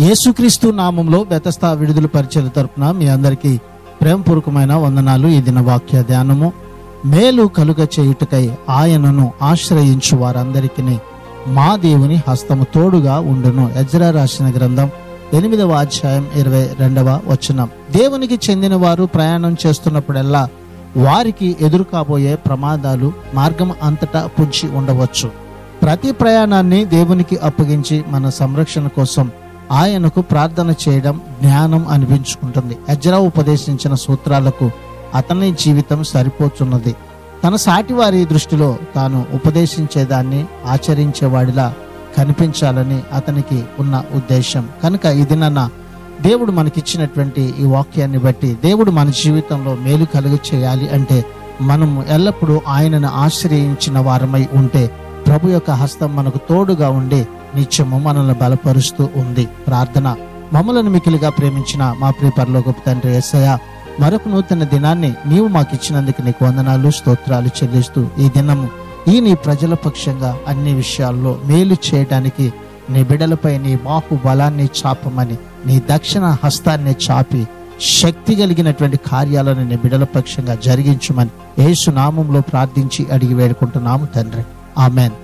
యేసుక్రీస్తు నామంలో బెతస్తా విడుదల పరిచర్య తరపున మీ అందరికీ ప్రేమపూర్వకమైన వందనాలు. ఈ దిన వాక్య ధ్యానము, మేలు కలుగ చేయుటకై ఆయనను ఆశ్రయించు వారందరికీ మా దేవుని హస్తము తోడుగా ఉండును. ఎజ్రా రాసిన గ్రంథం 8వ అధ్యాయం 22వ వచనం. దేవునికి చెందిన వారు ప్రయాణం చేస్తున్నప్పుడల్లా వారికి ఎదురు కాబోయే ప్రమాదాలు మార్గం అంతటా పుంచి ఉండవచ్చు. ప్రతి ప్రయాణాన్ని దేవునికి అప్పగించి మన సంరక్షణ కోసం ఆయనకు ప్రార్థన చేయడం జ్ఞానం అనిపించుకుంటుంది. ఎజ్రా ఉపదేశించిన సూత్రాలకు అతని జీవితం సరిపోతున్నది. తన సాటి వారి దృష్టిలో తాను ఉపదేశించేదాన్ని ఆచరించేవాడిలా కనిపించాలని అతనికి ఉన్న ఉద్దేశం. కనుక ఇది దేవుడు మనకిచ్చినటువంటి ఈ వాక్యాన్ని బట్టి దేవుడు మన జీవితంలో మేలు కలుగ చేయాలి అంటే మనము ఎల్లప్పుడూ ఆయనను ఆశ్రయించిన వారమై ఉంటే ప్రభు యొక్క హస్తం మనకు తోడుగా ఉండి నిత్యము మనల్ని బలపరుస్తూ ఉంది. ప్రార్థన. మమ్మలను మికిలిగా ప్రేమించిన మా ప్రియ పరలోకపు తండ్రి యేసయ్య, మరొక నూతన దినాన్ని నీవు మాకు ఇచ్చినందుకు నీకు వందనాలు, స్తోత్రాలు చెల్లిస్తూ ఈ దినము నీ ప్రజల పక్షంగా అన్ని విషయాల్లో మేలు చేయడానికి నీ బిడ్డలపై నీ బాహు బలాన్ని చాపమని, నీ దక్షిణ హస్తాన్ని చాపి శక్తి కలిగినటువంటి కార్యాలను నీ బిడ్డల పక్షంగా జరిగించమని యేసు నామంలో ప్రార్థించి అడిగి వేడుకుంటున్నాము తండ్రి. ఆమెన్.